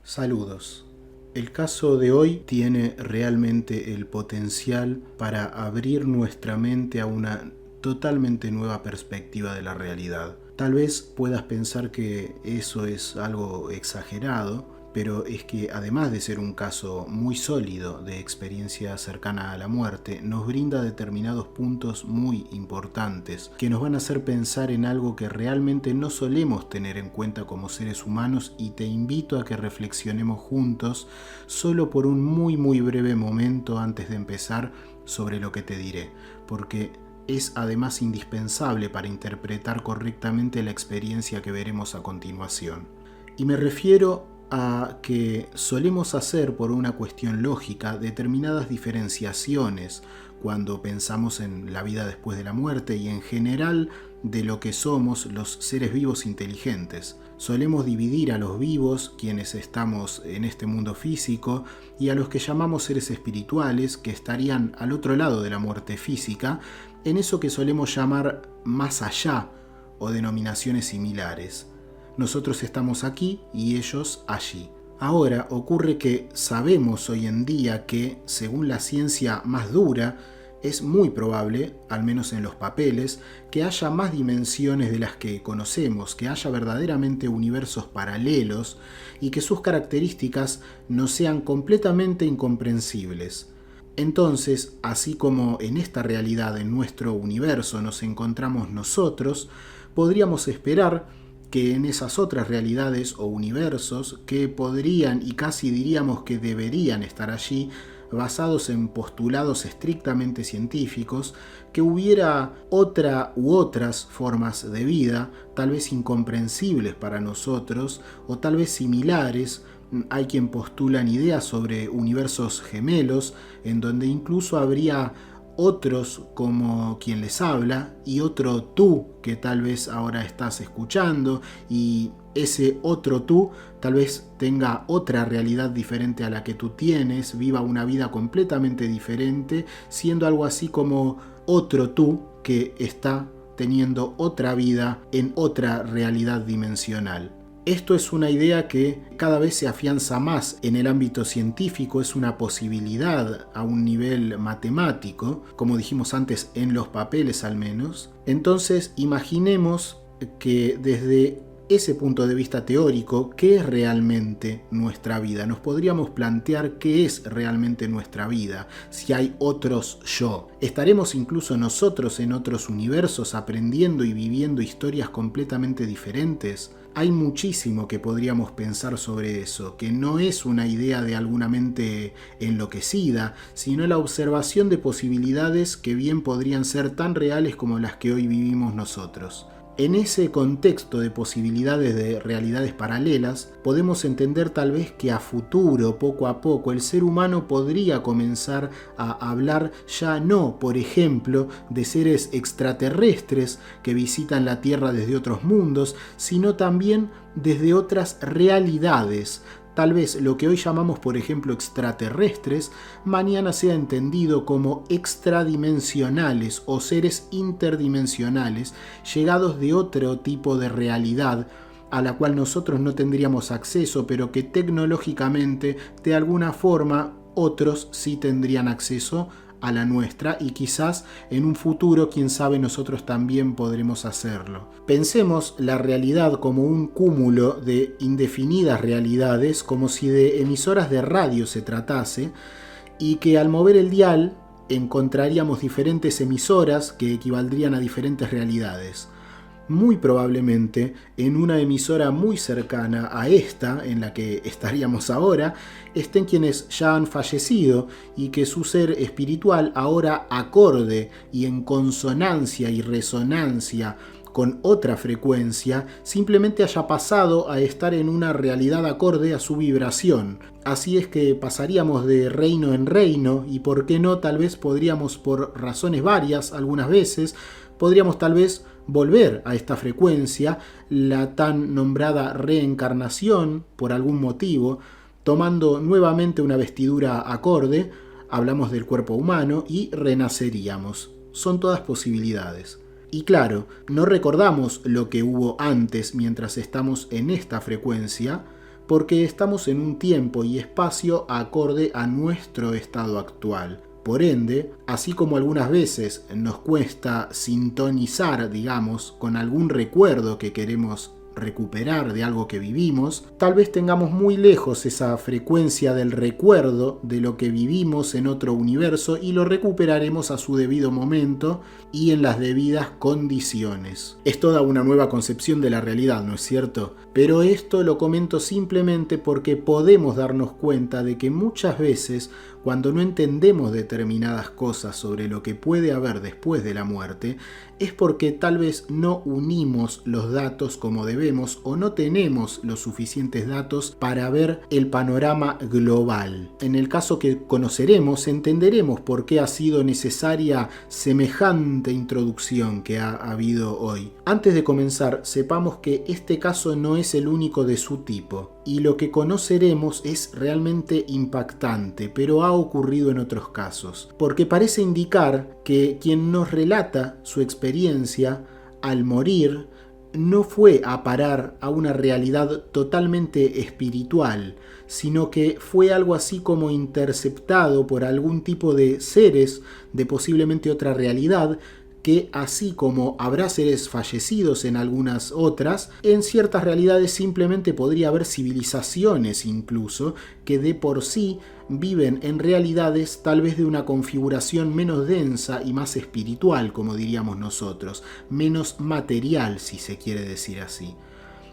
Saludos. El caso de hoy tiene realmente el potencial para abrir nuestra mente a una totalmente nueva perspectiva de la realidad. Tal vez puedas pensar que eso es algo exagerado, pero es que además de ser un caso muy sólido de experiencia cercana a la muerte, nos brinda determinados puntos muy importantes que nos van a hacer pensar en algo que realmente no solemos tener en cuenta como seres humanos, y te invito a que reflexionemos juntos solo por un muy breve momento antes de empezar sobre lo que te diré, porque es además indispensable para interpretar correctamente la experiencia que veremos a continuación. Y me refiero a que solemos hacer, por una cuestión lógica, determinadas diferenciaciones cuando pensamos en la vida después de la muerte y en general de lo que somos los seres vivos inteligentes. Solemos dividir a los vivos, quienes estamos en este mundo físico, y a los que llamamos seres espirituales, que estarían al otro lado de la muerte física, en eso que solemos llamar más allá o denominaciones similares. Nosotros estamos aquí y ellos allí. Ahora ocurre que sabemos hoy en día que, según la ciencia más dura, es muy probable, al menos en los papeles, que haya más dimensiones de las que conocemos, que haya verdaderamente universos paralelos y que sus características nos sean completamente incomprensibles. Entonces, así como en esta realidad, en nuestro universo, nos encontramos nosotros, podríamos esperar que en esas otras realidades o universos que podrían y casi diríamos que deberían estar allí, basados en postulados estrictamente científicos, que hubiera otra u otras formas de vida, tal vez incomprensibles para nosotros o tal vez similares. Hay quien postulan ideas sobre universos gemelos, en donde incluso habría otros como quien les habla y otro tú que tal vez ahora estás escuchando, y ese otro tú tal vez tenga otra realidad diferente a la que tú tienes, viva una vida completamente diferente, siendo algo así como otro tú que está teniendo otra vida en otra realidad dimensional. Esto es una idea que cada vez se afianza más en el ámbito científico, es una posibilidad a un nivel matemático, como dijimos antes, en los papeles al menos. Entonces, imaginemos que desde ese punto de vista teórico, ¿qué es realmente nuestra vida? Nos podríamos plantear qué es realmente nuestra vida, si hay otros yo. ¿Estaremos incluso nosotros en otros universos aprendiendo y viviendo historias completamente diferentes? Hay muchísimo que podríamos pensar sobre eso, que no es una idea de alguna mente enloquecida, sino la observación de posibilidades que bien podrían ser tan reales como las que hoy vivimos nosotros. En ese contexto de posibilidades de realidades paralelas, podemos entender tal vez que a futuro, poco a poco, el ser humano podría comenzar a hablar ya no, por ejemplo, de seres extraterrestres que visitan la Tierra desde otros mundos, sino también desde otras realidades. Tal vez lo que hoy llamamos, por ejemplo, extraterrestres, mañana sea entendido como extradimensionales o seres interdimensionales, llegados de otro tipo de realidad a la cual nosotros no tendríamos acceso, pero que tecnológicamente, de alguna forma, otros sí tendrían acceso a la nuestra, y quizás en un futuro, quién sabe, nosotros también podremos hacerlo. Pensemos la realidad como un cúmulo de indefinidas realidades, como si de emisoras de radio se tratase, y que al mover el dial encontraríamos diferentes emisoras que equivaldrían a diferentes realidades. Muy probablemente en una emisora muy cercana a esta en la que estaríamos ahora estén quienes ya han fallecido, y que su ser espiritual, ahora acorde y en consonancia y resonancia con otra frecuencia, simplemente haya pasado a estar en una realidad acorde a su vibración. Así es que pasaríamos de reino en reino, y por qué no, tal vez podríamos, por razones varias, algunas veces, podríamos tal vez volver a esta frecuencia, la tan nombrada reencarnación, por algún motivo, tomando nuevamente una vestidura acorde, hablamos del cuerpo humano, y renaceríamos. Son todas posibilidades. Y claro, no recordamos lo que hubo antes mientras estamos en esta frecuencia, porque estamos en un tiempo y espacio acorde a nuestro estado actual. Por ende, así como algunas veces nos cuesta sintonizar, digamos, con algún recuerdo que queremos recuperar de algo que vivimos, tal vez tengamos muy lejos esa frecuencia del recuerdo de lo que vivimos en otro universo y lo recuperaremos a su debido momento y en las debidas condiciones. Es toda una nueva concepción de la realidad, ¿no es cierto? Pero esto lo comento simplemente porque podemos darnos cuenta de que muchas veces cuando no entendemos determinadas cosas sobre lo que puede haber después de la muerte, es porque tal vez no unimos los datos como debemos o no tenemos los suficientes datos para ver el panorama global. En el caso que conoceremos, entenderemos por qué ha sido necesaria semejante introducción que ha habido hoy. Antes de comenzar, sepamos que este caso no es el único de su tipo, y lo que conoceremos es realmente impactante, pero ha ocurrido en otros casos, porque parece indicar que quien nos relata su experiencia al morir no fue a parar a una realidad totalmente espiritual, sino que fue algo así como interceptado por algún tipo de seres de posiblemente otra realidad, que así como habrá seres fallecidos en algunas otras, en ciertas realidades simplemente podría haber civilizaciones incluso que de por sí viven en realidades tal vez de una configuración menos densa y más espiritual, como diríamos nosotros, menos material, si se quiere decir así.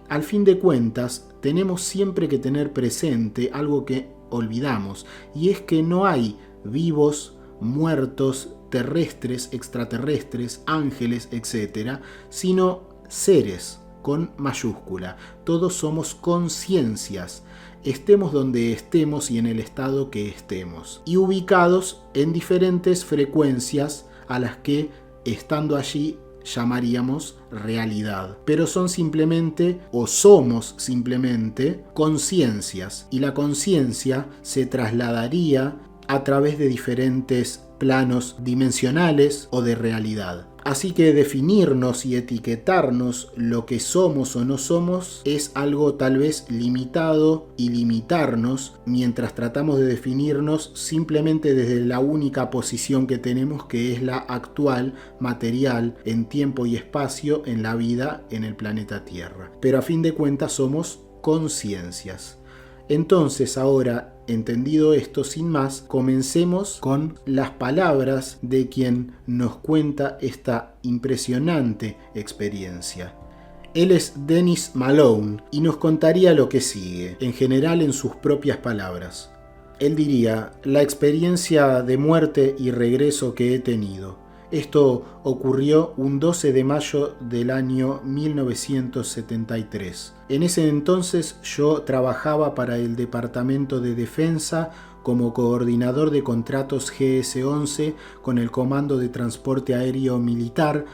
Al fin de cuentas, tenemos siempre que tener presente algo que olvidamos, y es que no hay vivos, muertos, terrestres, extraterrestres, ángeles, etc., sino seres con mayúscula. Todos somos conciencias, estemos donde estemos y en el estado que estemos, y ubicados en diferentes frecuencias a las que, estando allí, llamaríamos realidad. Pero son simplemente, o somos simplemente, conciencias, y la conciencia se trasladaría a través de diferentes planos dimensionales o de realidad. Así que definirnos y etiquetarnos lo que somos o no somos es algo tal vez limitado, y limitarnos mientras tratamos de definirnos simplemente desde la única posición que tenemos, que es la actual, material, en tiempo y espacio, en la vida en el planeta Tierra. Pero a fin de cuentas somos conciencias. Entonces ahora, entendido esto sin más, comencemos con las palabras de quien nos cuenta esta impresionante experiencia. Él es Dennis Malone y nos contaría lo que sigue, en general en sus propias palabras. Él diría: la experiencia de muerte y regreso que he tenido. Esto ocurrió un 12 de mayo del año 1973. En ese entonces yo trabajaba para el Departamento de Defensa como coordinador de contratos GS-11 con el Comando de Transporte Aéreo Militar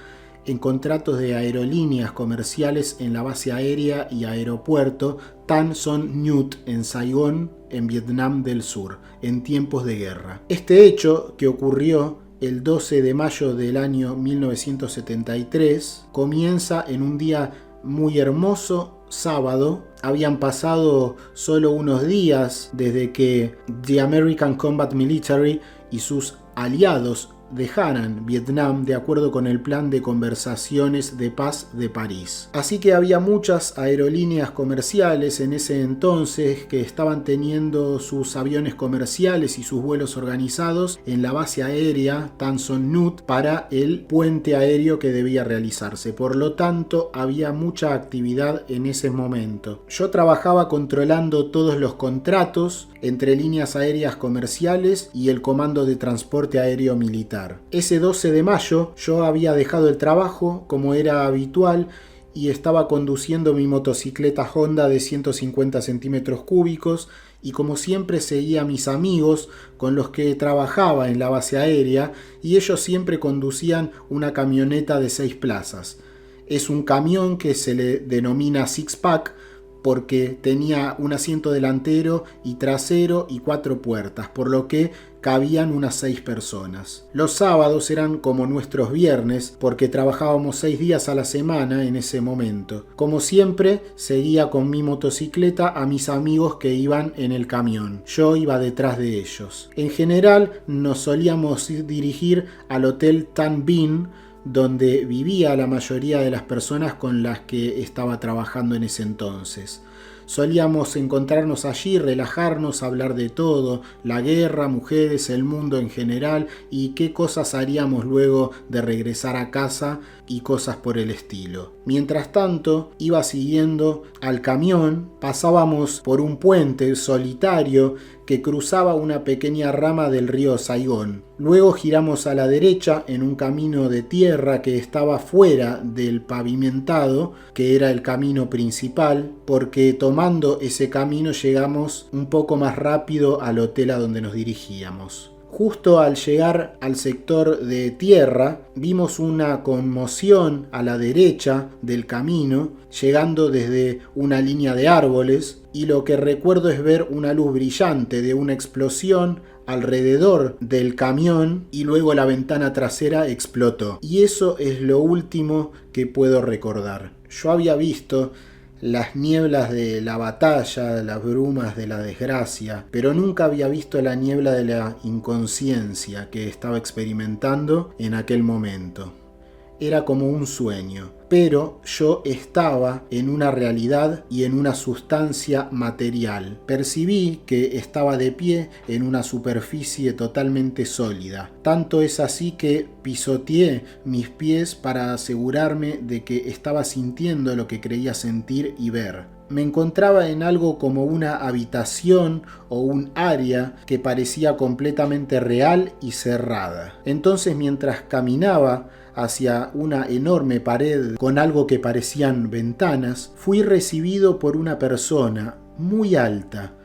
en contratos de aerolíneas comerciales en la base aérea y aeropuerto Tan Son Nhut en Saigón, en Vietnam del Sur, en tiempos de guerra. Este hecho, que ocurrió el 12 de mayo del año 1973, comienza en un día muy hermoso, sábado. Habían pasado solo unos días desde que The American Combat Military y sus aliados dejaran Vietnam de acuerdo con el plan de conversaciones de paz de París. Así que había muchas aerolíneas comerciales en ese entonces que estaban teniendo sus aviones comerciales y sus vuelos organizados en la base aérea Tan Son Nhut para el puente aéreo que debía realizarse. Por lo tanto, había mucha actividad en ese momento. Yo trabajaba controlando todos los contratos entre líneas aéreas comerciales y el Comando de Transporte Aéreo Militar. Ese 12 de mayo yo había dejado el trabajo como era habitual y estaba conduciendo mi motocicleta Honda de 150 centímetros cúbicos y como siempre seguía a mis amigos con los que trabajaba en la base aérea, y ellos siempre conducían una camioneta de 6 plazas. Es un camión que se le denomina Six Pack porque tenía un asiento delantero y trasero y 4 puertas, por lo que cabían unas 6 personas. Los sábados eran como nuestros viernes, porque trabajábamos 6 días a la semana en ese momento. Como siempre, seguía con mi motocicleta a mis amigos que iban en el camión. Yo iba detrás de ellos. En general, nos solíamos dirigir al Hotel Tan Binh, donde vivía la mayoría de las personas con las que estaba trabajando en ese entonces. Solíamos encontrarnos allí, relajarnos, hablar de todo, la guerra, mujeres, el mundo en general y qué cosas haríamos luego de regresar a casa y cosas por el estilo. Mientras tanto, iba siguiendo al camión, pasábamos por un puente solitario que cruzaba una pequeña rama del río Saigón. Luego giramos a la derecha en un camino de tierra que estaba fuera del pavimentado, que era el camino principal, porque tomando ese camino llegamos un poco más rápido al hotel a donde nos dirigíamos. Justo al llegar al sector de tierra, vimos una conmoción a la derecha del camino, llegando desde una línea de árboles, y lo que recuerdo es ver una luz brillante de una explosión alrededor del camión y luego la ventana trasera explotó. Y eso es lo último que puedo recordar. Yo había visto las nieblas de la batalla, las brumas de la desgracia, pero nunca había visto la niebla de la inconsciencia que estaba experimentando en aquel momento. Era como un sueño, pero yo estaba en una realidad y en una sustancia material. Percibí que estaba de pie en una superficie totalmente sólida. Tanto es así que pisoteé mis pies para asegurarme de que estaba sintiendo lo que creía sentir y ver. Me encontraba en algo como una habitación o un área que parecía completamente real y cerrada. Entonces, mientras caminaba hacia una enorme pared con algo que parecían ventanas, fui recibido por una persona muy alta,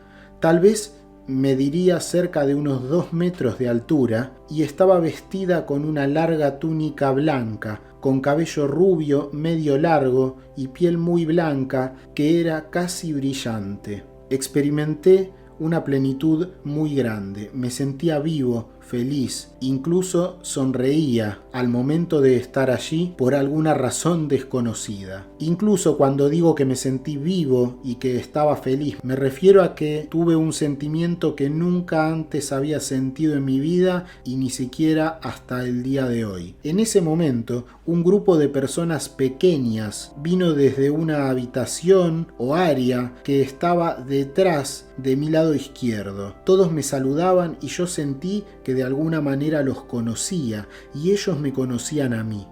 tal vez mediría cerca de unos 2 metros de altura, y estaba vestida con una larga túnica blanca, con cabello rubio medio largo y piel muy blanca que era casi brillante. Experimenté una plenitud muy grande, me sentía vivo, feliz, incluso sonreía al momento de estar allí por alguna razón desconocida. Incluso cuando digo que me sentí vivo y que estaba feliz, me refiero a que tuve un sentimiento que nunca antes había sentido en mi vida y ni siquiera hasta el día de hoy. En ese momento, un grupo de personas pequeñas vino desde una habitación o área que estaba detrás de mi lado izquierdo. Todos me saludaban y yo sentí que de alguna manera los conocía y ellos me conocían a mí.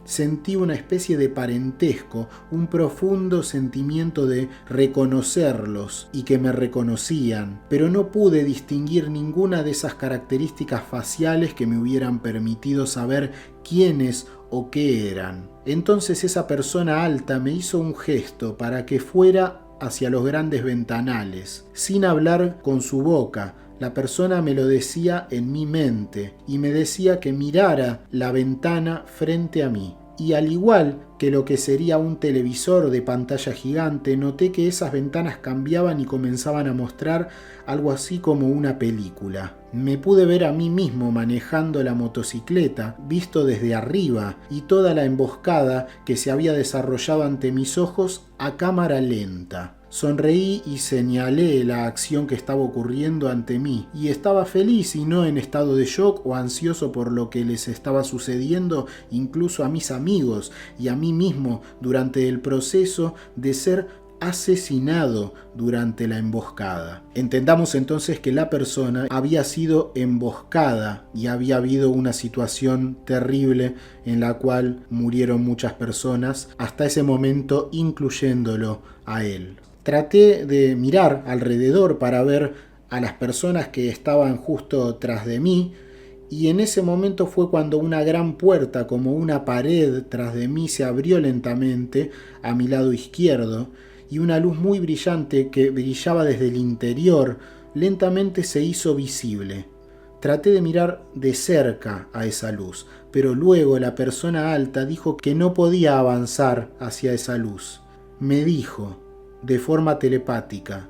Sentí una especie de parentesco, un profundo sentimiento de reconocerlos y que me reconocían, pero no pude distinguir ninguna de esas características faciales que me hubieran permitido saber quiénes o qué eran. Entonces esa persona alta me hizo un gesto para que fuera hacia los grandes ventanales, sin hablar con su boca. La persona me lo decía en mi mente y me decía que mirara la ventana frente a mí. Y al igual que lo que sería un televisor de pantalla gigante, noté que esas ventanas cambiaban y comenzaban a mostrar algo así como una película. Me pude ver a mí mismo manejando la motocicleta, visto desde arriba, y toda la emboscada que se había desarrollado ante mis ojos a cámara lenta. Sonreí y señalé la acción que estaba ocurriendo ante mí, y estaba feliz y no en estado de shock o ansioso por lo que les estaba sucediendo incluso a mis amigos y a mí mismo durante el proceso de ser asesinado durante la emboscada. Entendamos entonces que la persona había sido emboscada y había habido una situación terrible en la cual murieron muchas personas, hasta ese momento incluyéndolo a él. Traté de mirar alrededor para ver a las personas que estaban justo tras de mí, y en ese momento fue cuando una gran puerta, como una pared tras de mí, se abrió lentamente a mi lado izquierdo, y una luz muy brillante que brillaba desde el interior lentamente se hizo visible. Traté de mirar de cerca a esa luz, pero luego la persona alta dijo que no podía avanzar hacia esa luz. Me dijo: de forma telepática: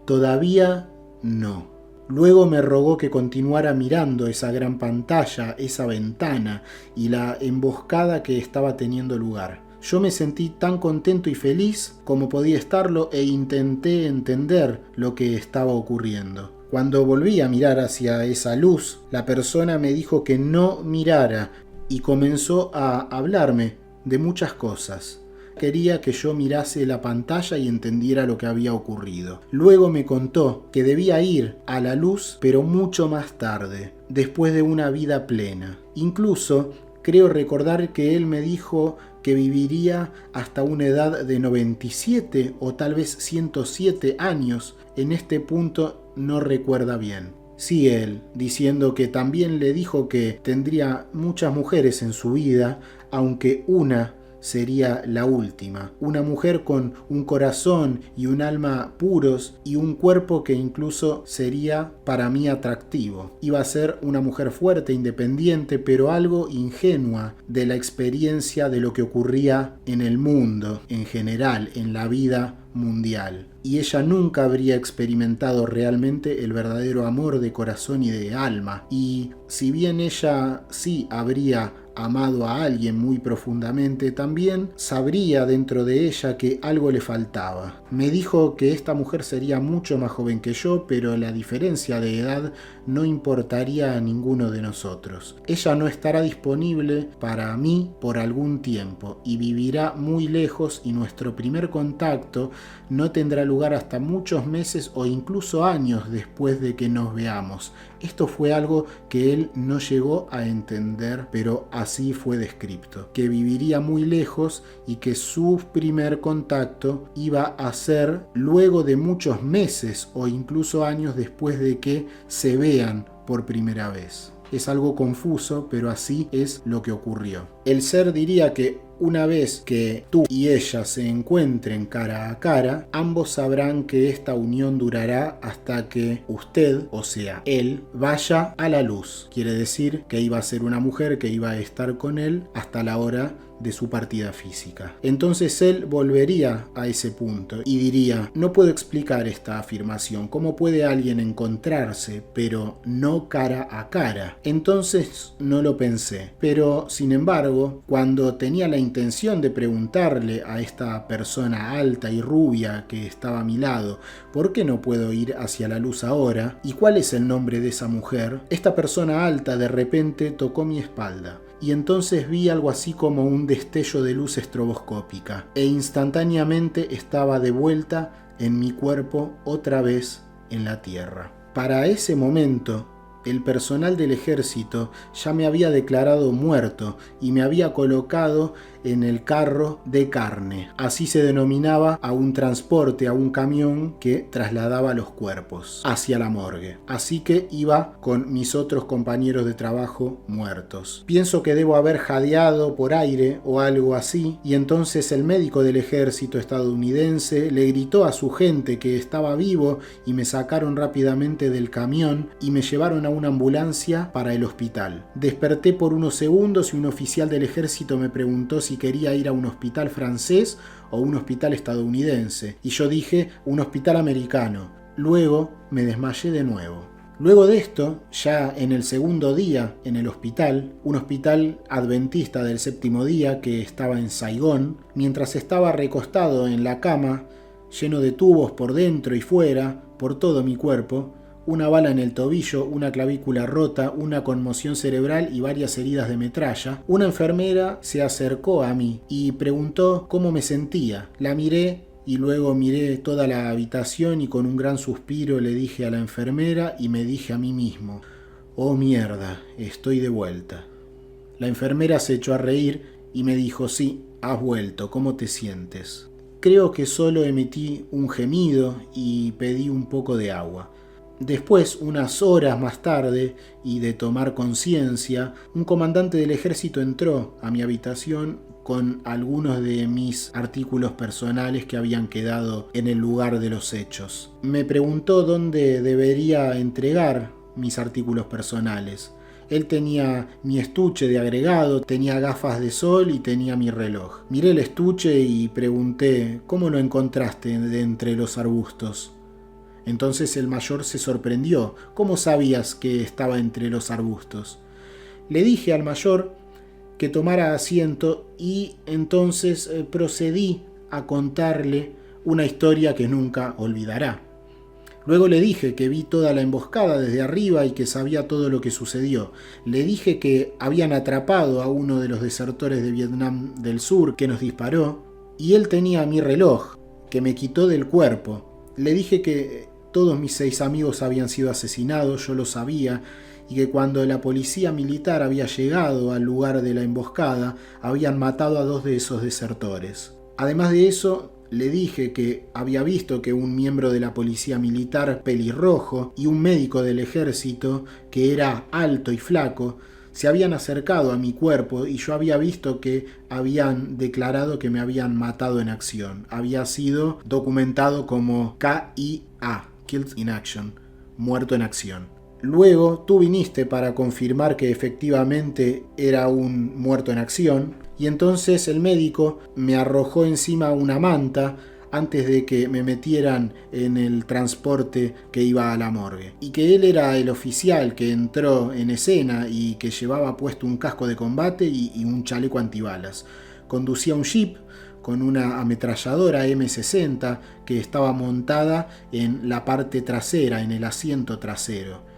todavía no. Luego me rogó que continuara mirando esa gran pantalla, esa ventana y la emboscada que estaba teniendo lugar. Yo me sentí tan contento y feliz como podía estarlo e intenté entender lo que estaba ocurriendo. Cuando volví a mirar hacia esa luz, la persona me dijo que no mirara y comenzó a hablarme de muchas cosas. Quería que yo mirase la pantalla y entendiera lo que había ocurrido. Luego me contó que debía ir a la luz, pero mucho más tarde, después de una vida plena. Incluso creo recordar que él me dijo que viviría hasta una edad de 97 o tal vez 107 años. En este punto no recuerda bien. Sí, él, diciendo que también le dijo que tendría muchas mujeres en su vida, aunque una sería la última. Una mujer con un corazón y un alma puros y un cuerpo que incluso sería para mí atractivo. Iba a ser una mujer fuerte, independiente, pero algo ingenua de la experiencia de lo que ocurría en el mundo, en general, en la vida mundial. Y ella nunca habría experimentado realmente el verdadero amor de corazón y de alma. Y si bien ella sí habría amado a alguien muy profundamente, también sabría dentro de ella que algo le faltaba. Me dijo que esta mujer sería mucho más joven que yo, pero la diferencia de edad no importaría a ninguno de nosotros. Ella no estará disponible para mí por algún tiempo y vivirá muy lejos, y nuestro primer contacto no tendrá lugar hasta muchos meses o incluso años después de que nos veamos. Esto fue algo que él no llegó a entender, pero así fue descrito, que viviría muy lejos y que su primer contacto iba a ser luego de muchos meses o incluso años después de que se vean por primera vez. Es algo confuso, pero así es lo que ocurrió. El ser diría que una vez que tú y ella se encuentren cara a cara, ambos sabrán que esta unión durará hasta que usted, o sea, él, vaya a la luz. Quiere decir que iba a ser una mujer que iba a estar con él hasta la hora de su partida física. Entonces él volvería a ese punto y diría: no puedo explicar esta afirmación. ¿Cómo puede alguien encontrarse pero no cara a cara? Entonces no lo pensé. Pero sin embargo, cuando tenía la intención de preguntarle a esta persona alta y rubia que estaba a mi lado, ¿por qué no puedo ir hacia la luz ahora? ¿Y cuál es el nombre de esa mujer? Esta persona alta de repente tocó mi espalda. Y entonces vi algo así como un destello de luz estroboscópica, e instantáneamente estaba de vuelta en mi cuerpo, otra vez en la tierra. Para ese momento, el personal del ejército ya me había declarado muerto y me había colocado en el carro de carne. Así se denominaba a un transporte, a un camión que trasladaba los cuerpos hacia la morgue. Así que iba con mis otros compañeros de trabajo muertos. Pienso que debo haber jadeado por aire o algo así, y entonces el médico del ejército estadounidense le gritó a su gente que estaba vivo y me sacaron rápidamente del camión y me llevaron a una ambulancia para el hospital. Desperté por unos segundos y un oficial del ejército me preguntó si quería ir a un hospital francés o un hospital estadounidense, y yo dije un hospital americano. Luego me desmayé de nuevo. Luego de esto, ya en el segundo día en el hospital, un hospital adventista del séptimo día que estaba en Saigón, mientras estaba recostado en la cama, lleno de tubos por dentro y fuera, por todo mi cuerpo, una bala en el tobillo, una clavícula rota, una conmoción cerebral y varias heridas de metralla, una enfermera se acercó a mí y preguntó cómo me sentía. La miré y luego miré toda la habitación y con un gran suspiro le dije a la enfermera y me dije a mí mismo: «Oh mierda, estoy de vuelta». La enfermera se echó a reír y me dijo: «Sí, has vuelto, ¿cómo te sientes?». Creo que solo emití un gemido y pedí un poco de agua. Después, unas horas más tarde, y de tomar conciencia, un comandante del ejército entró a mi habitación con algunos de mis artículos personales que habían quedado en el lugar de los hechos. Me preguntó dónde debería entregar mis artículos personales. Él tenía mi estuche de agregado, tenía gafas de sol y tenía mi reloj. Miré el estuche y pregunté: ¿cómo lo encontraste de entre los arbustos? Entonces el mayor se sorprendió: ¿cómo sabías que estaba entre los arbustos? Le dije al mayor que tomara asiento y entonces procedí a contarle una historia que nunca olvidará. Luego le dije que vi toda la emboscada desde arriba y que sabía todo lo que sucedió. Le dije que habían atrapado a uno de los desertores de Vietnam del Sur que nos disparó y él tenía mi reloj que me quitó del cuerpo. Le dije que todos mis 6 amigos habían sido asesinados, yo lo sabía, y que cuando la policía militar había llegado al lugar de la emboscada habían matado a 2 de esos desertores. Además de eso, le dije que había visto que un miembro de la policía militar pelirrojo y un médico del ejército que era alto y flaco se habían acercado a mi cuerpo y yo había visto que habían declarado que me habían matado en acción. Había sido documentado como KIA, Killed in Action, muerto en acción. Luego tú viniste para confirmar que efectivamente era un muerto en acción y entonces el médico me arrojó encima una manta antes de que me metieran en el transporte que iba a la morgue. Y que él era el oficial que entró en escena y que llevaba puesto un casco de combate y un chaleco antibalas. Conducía un jeep con una ametralladora M60 que estaba montada en la parte trasera, en el asiento trasero.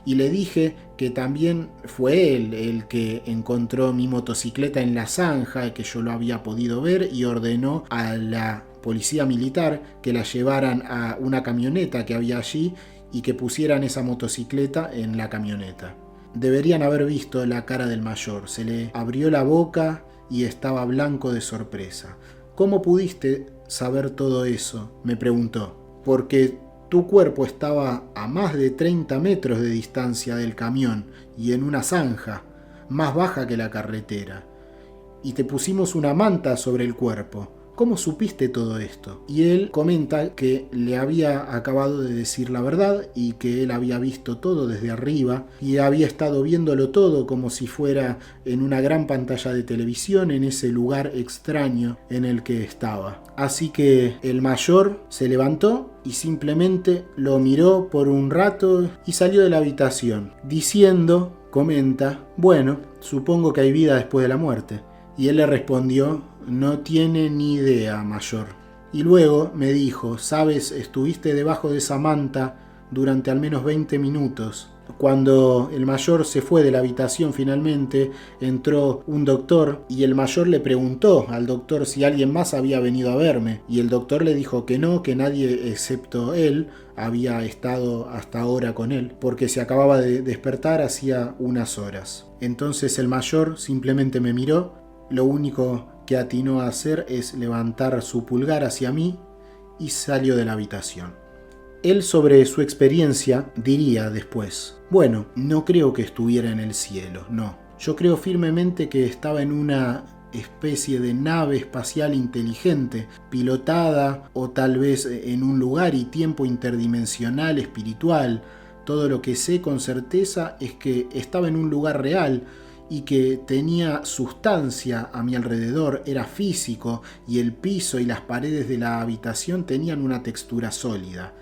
Y le dije que también fue él el que encontró mi motocicleta en la zanja, que yo lo había podido ver, y ordenó a la policía militar que la llevaran a una camioneta que había allí y que pusieran esa motocicleta en la camioneta. Deberían haber visto la cara del mayor. Se le abrió la boca y estaba blanco de sorpresa. ¿Cómo pudiste saber todo eso?, me preguntó. Porque tu cuerpo estaba a más de 30 metros de distancia del camión y en una zanja, más baja que la carretera. Y te pusimos una manta sobre el cuerpo. ¿Cómo supiste todo esto? Y él comenta que le había acabado de decir la verdad y que él había visto todo desde arriba y había estado viéndolo todo como si fuera en una gran pantalla de televisión en ese lugar extraño en el que estaba. Así que el mayor se levantó y simplemente lo miró por un rato y salió de la habitación, diciendo, comenta: bueno, supongo que hay vida después de la muerte. Y él le respondió: no tiene ni idea, mayor. Y luego me dijo: sabes, estuviste debajo de esa manta durante al menos 20 minutos. Cuando el mayor se fue de la habitación finalmente, entró un doctor y el mayor le preguntó al doctor si alguien más había venido a verme. Y el doctor le dijo que no, que nadie excepto él había estado hasta ahora con él, porque se acababa de despertar hacía unas horas. Entonces el mayor simplemente me miró. Lo único que atinó a hacer es levantar su pulgar hacia mí y salió de la habitación. Él, sobre su experiencia, diría después: bueno, no creo que estuviera en el cielo, no. Yo creo firmemente que estaba en una especie de nave espacial inteligente, pilotada o tal vez en un lugar y tiempo interdimensional espiritual. Todo lo que sé con certeza es que estaba en un lugar real y que tenía sustancia a mi alrededor, era físico y el piso y las paredes de la habitación tenían una textura sólida.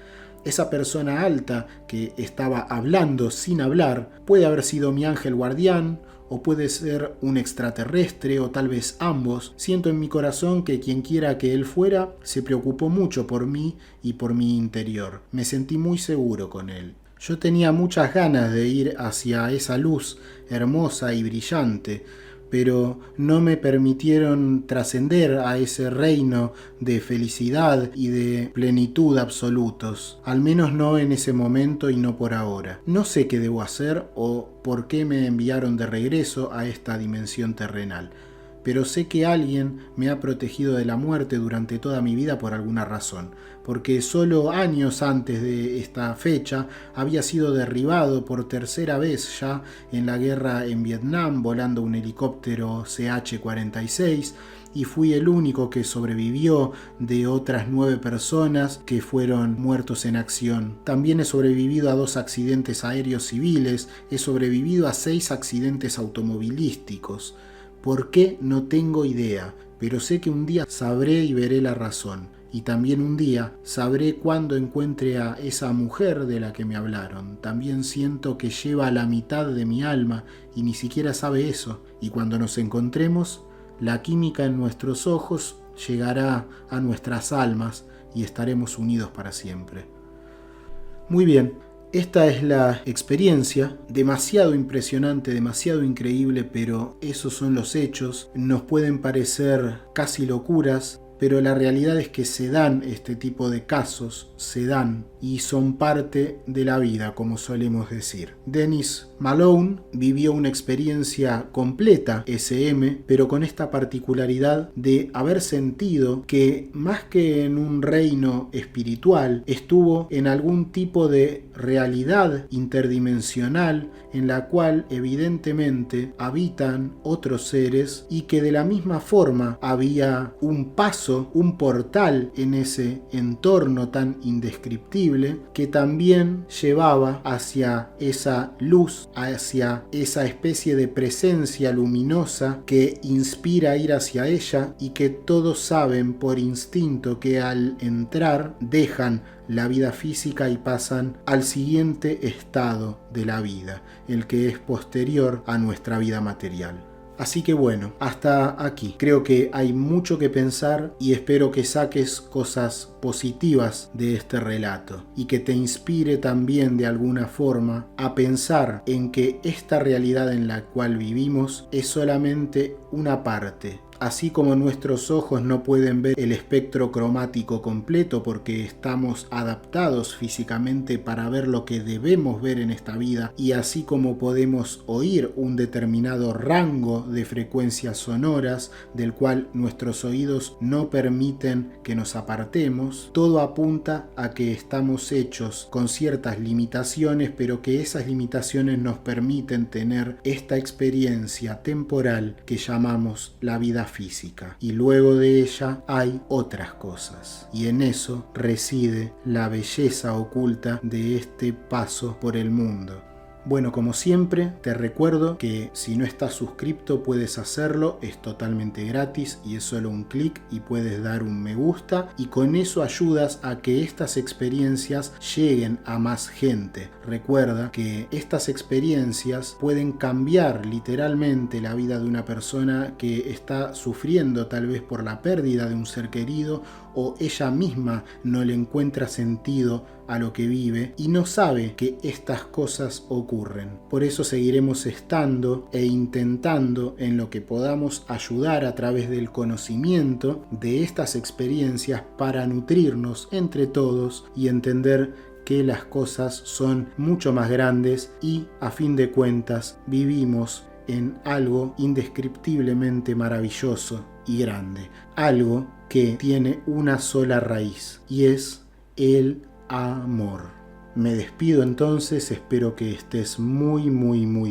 Esa persona alta que estaba hablando sin hablar puede haber sido mi ángel guardián o puede ser un extraterrestre o tal vez ambos. Siento en mi corazón que quien quiera que él fuera se preocupó mucho por mí y por mi interior. Me sentí muy seguro con él. Yo tenía muchas ganas de ir hacia esa luz hermosa y brillante, pero no me permitieron trascender a ese reino de felicidad y de plenitud absolutos, al menos no en ese momento y no por ahora. No sé qué debo hacer o por qué me enviaron de regreso a esta dimensión terrenal, pero sé que alguien me ha protegido de la muerte durante toda mi vida por alguna razón, porque solo años antes de esta fecha había sido derribado por tercera vez ya en la guerra en Vietnam volando un helicóptero CH-46, y fui el único que sobrevivió de otras 9 personas que fueron muertos en acción. También he sobrevivido a 2 accidentes aéreos civiles, he sobrevivido a 6 accidentes automovilísticos. ¿Por qué? No tengo idea, pero sé que un día sabré y veré la razón. Y también un día sabré cuándo encuentre a esa mujer de la que me hablaron. También siento que lleva la mitad de mi alma y ni siquiera sabe eso. Y cuando nos encontremos, la química en nuestros ojos llegará a nuestras almas y estaremos unidos para siempre. Muy bien, esta es la experiencia, demasiado impresionante, demasiado increíble, pero esos son los hechos. Nos pueden parecer casi locuras, pero la realidad es que se dan este tipo de casos, se dan y son parte de la vida, como solemos decir. Dennis Malone vivió una experiencia completa SM, pero con esta particularidad de haber sentido que más que en un reino espiritual, estuvo en algún tipo de realidad interdimensional en la cual evidentemente habitan otros seres y que de la misma forma había un paso, un portal en ese entorno tan indescriptible que también llevaba hacia esa luz, hacia esa especie de presencia luminosa que inspira a ir hacia ella y que todos saben por instinto que al entrar dejan la vida física y pasan al siguiente estado de la vida, el que es posterior a nuestra vida material. Así que bueno, hasta aquí. Creo que hay mucho que pensar y espero que saques cosas positivas de este relato y que te inspire también de alguna forma a pensar en que esta realidad en la cual vivimos es solamente una parte. Así como nuestros ojos no pueden ver el espectro cromático completo porque estamos adaptados físicamente para ver lo que debemos ver en esta vida, y así como podemos oír un determinado rango de frecuencias sonoras del cual nuestros oídos no permiten que nos apartemos, todo apunta a que estamos hechos con ciertas limitaciones, pero que esas limitaciones nos permiten tener esta experiencia temporal que llamamos la vida física, y luego de ella hay otras cosas, y en eso reside la belleza oculta de este paso por el mundo. Bueno, como siempre, te recuerdo que si no estás suscripto puedes hacerlo, es totalmente gratis y es solo un clic y puedes dar un me gusta y con eso ayudas a que estas experiencias lleguen a más gente. Recuerda que estas experiencias pueden cambiar literalmente la vida de una persona que está sufriendo tal vez por la pérdida de un ser querido o ella misma no le encuentra sentido a lo que vive y no sabe que estas cosas ocurren. Por eso seguiremos estando e intentando en lo que podamos ayudar a través del conocimiento de estas experiencias para nutrirnos entre todos y entender que las cosas son mucho más grandes y a fin de cuentas vivimos en algo indescriptiblemente maravilloso y grande, algo que tiene una sola raíz y es el amor. Me despido entonces, espero que estés muy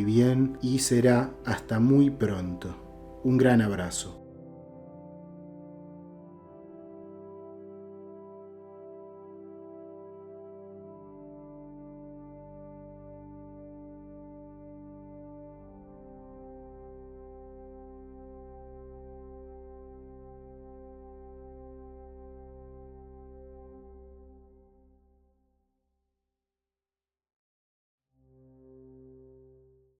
bien y será hasta muy pronto. Un gran abrazo.